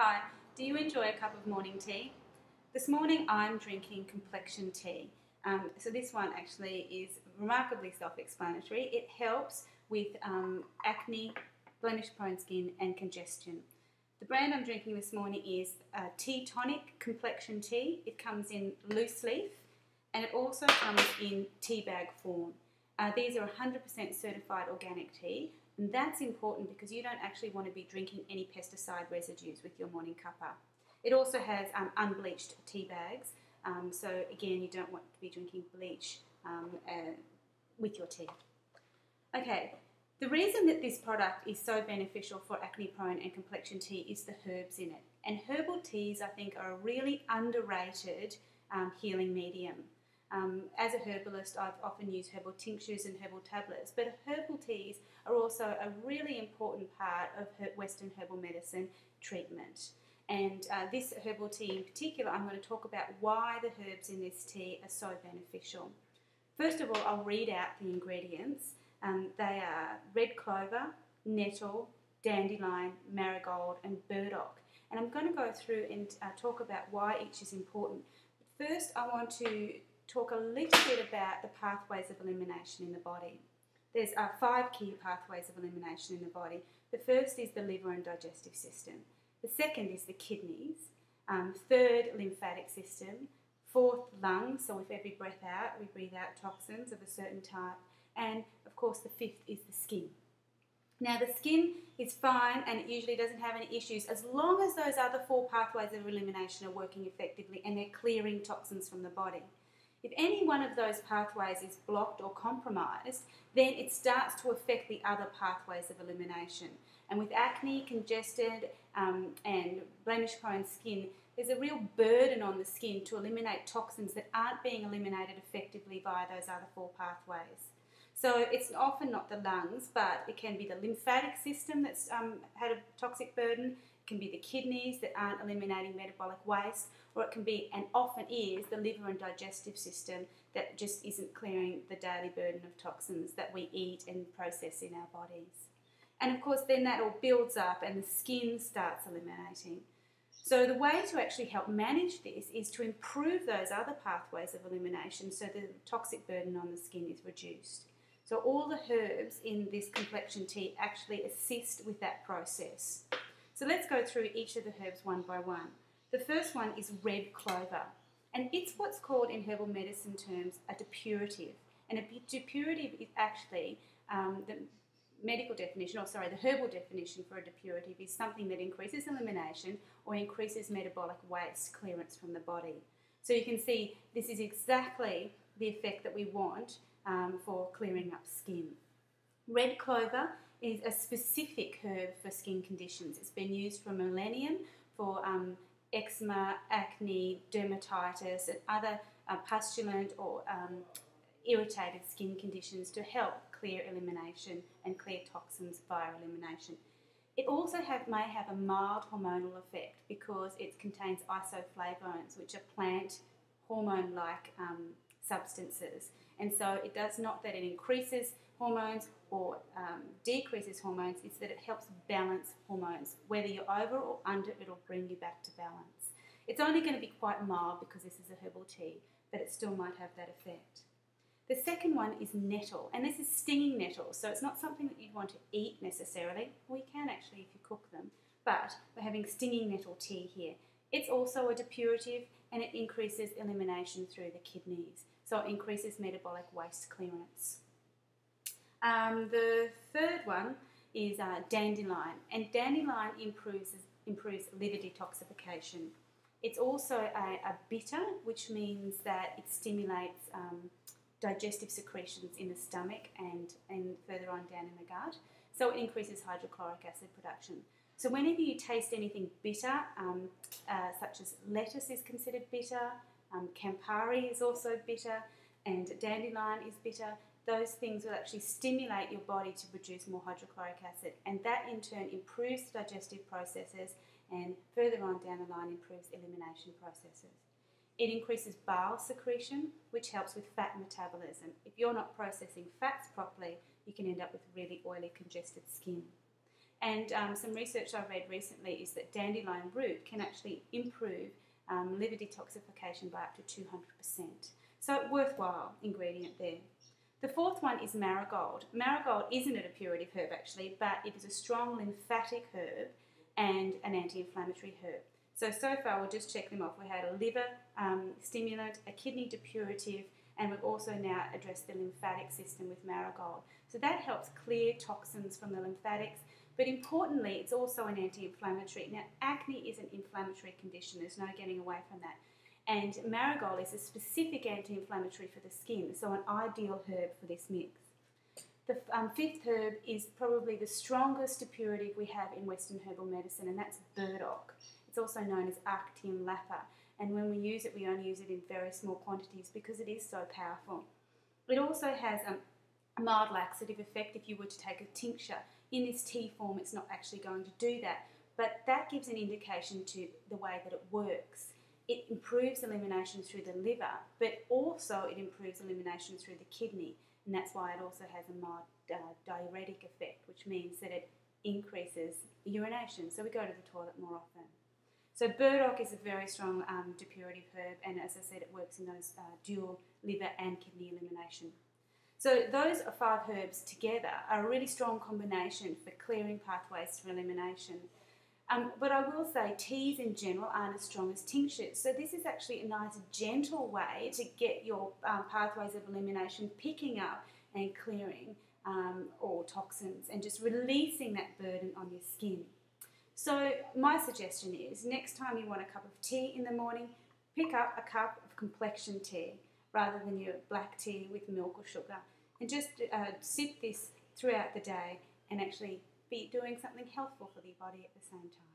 Hi, do you enjoy a cup of morning tea? This morning I'm drinking Complexion tea. So this one actually is remarkably self-explanatory. It helps with acne, blemish-prone skin and congestion. The brand I'm drinking this morning is Tea Tonic Complexion tea. It comes in loose leaf and it also comes in tea bag form. These are 100% certified organic tea. And that's important because you don't actually want to be drinking any pesticide residues with your morning cuppa. It also has unbleached tea bags, so again you don't want to be drinking bleach with your tea. Okay, the reason that this product is so beneficial for acne prone and complexion tea is the herbs in it. And herbal teas I think are a really underrated healing medium. As a herbalist, I've often used herbal tinctures and herbal tablets, but herbal teas are also a really important part of Western herbal medicine treatment. And this herbal tea in particular, I'm going to talk about why the herbs in this tea are so beneficial. First of all, I'll read out the ingredients. They are red clover, nettle, dandelion, marigold and burdock. And I'm going to go through and talk about why each is important. But first, I want to talk a little bit about the pathways of elimination in the body. There's 5 key pathways of elimination in the body. The first is the liver and digestive system. The second is the kidneys. Third, lymphatic system. Fourth, lungs. So with every breath out, we breathe out toxins of a certain type. And of course, the fifth is the skin. Now, the skin is fine and it usually doesn't have any issues as long as those other 4 pathways of elimination are working effectively and they're clearing toxins from the body. If any one of those pathways is blocked or compromised, then it starts to affect the other pathways of elimination. And with acne, congested and blemish-prone skin, there's a real burden on the skin to eliminate toxins that aren't being eliminated effectively via those other 4 pathways. So it's often not the lungs, but it can be the lymphatic system that's had a toxic burden. It can be the kidneys that aren't eliminating metabolic waste, or it can be, and often is, the liver and digestive system that just isn't clearing the daily burden of toxins that we eat and process in our bodies. And of course then that all builds up and the skin starts eliminating. So the way to actually help manage this is to improve those other pathways of elimination so the toxic burden on the skin is reduced. So all the herbs in this complexion tea actually assist with that process. So let's go through each of the herbs one by one. The first one is red clover, and it's what's called in herbal medicine terms a depurative. And a depurative is actually the medical definition, or sorry, the herbal definition for a depurative is something that increases elimination or increases metabolic waste clearance from the body. So you can see this is exactly the effect that we want for clearing up skin. Red clover is a specific herb for skin conditions. It's been used for a millennium for eczema, acne, dermatitis and other pustulant or irritated skin conditions to help clear elimination and clear toxins via elimination. It also may have a mild hormonal effect because it contains isoflavones, which are plant hormone-like substances. And so it does not that it increases hormones or decreases hormones, it's that it helps balance hormones. Whether you're over or under, it'll bring you back to balance. It's only going to be quite mild because this is a herbal tea, but it still might have that effect. The second one is nettle, and this is stinging nettle, so it's not something that you'd want to eat necessarily. Well, you can actually if you cook them, but we're having stinging nettle tea here. It's also a depurative and it increases elimination through the kidneys, so it increases metabolic waste clearance. The third one is dandelion, and dandelion improves liver detoxification. It's also a bitter, which means that it stimulates digestive secretions in the stomach and further on down in the gut, so it increases hydrochloric acid production. So whenever you taste anything bitter, such as lettuce is considered bitter, Campari is also bitter, and dandelion is bitter, those things will actually stimulate your body to produce more hydrochloric acid, and that in turn improves the digestive processes and further on down the line improves elimination processes. It increases bile secretion, which helps with fat metabolism. If you're not processing fats properly, you can end up with really oily, congested skin. And some research I read recently is that dandelion root can actually improve liver detoxification by up to 200%. So worthwhile ingredient there. The fourth one is marigold. Marigold isn't a purity herb actually, but it is a strong lymphatic herb and an anti-inflammatory herb. So far we'll just check them off. We had a liver stimulant, a kidney depurative, and we've also now addressed the lymphatic system with marigold. So that helps clear toxins from the lymphatics, but importantly it's also an anti-inflammatory. Now acne is an inflammatory condition, there's no getting away from that. And marigold is a specific anti-inflammatory for the skin, so an ideal herb for this mix. The fifth herb is probably the strongest depurative we have in Western herbal medicine, and that's burdock. It's also known as Actium lapa, and when we use it, we only use it in very small quantities because it is so powerful. It also has a mild laxative effect if you were to take a tincture. In this tea form, it's not actually going to do that, but that gives an indication to the way that it works. It improves elimination through the liver, but also it improves elimination through the kidney, and that's why it also has a mild diuretic effect, which means that it increases urination, so we go to the toilet more often. So burdock is a very strong depurative herb, and as I said, it works in those dual liver and kidney elimination. So those 5 herbs together are a really strong combination for clearing pathways through elimination. But I will say teas in general aren't as strong as tinctures. So this is actually a nice gentle way to get your pathways of elimination picking up and clearing all toxins and just releasing that burden on your skin. So my suggestion is next time you want a cup of tea in the morning, pick up a cup of Complexion tea rather than your black tea with milk or sugar, and just sip this throughout the day and actually be doing something healthful for your body at the same time.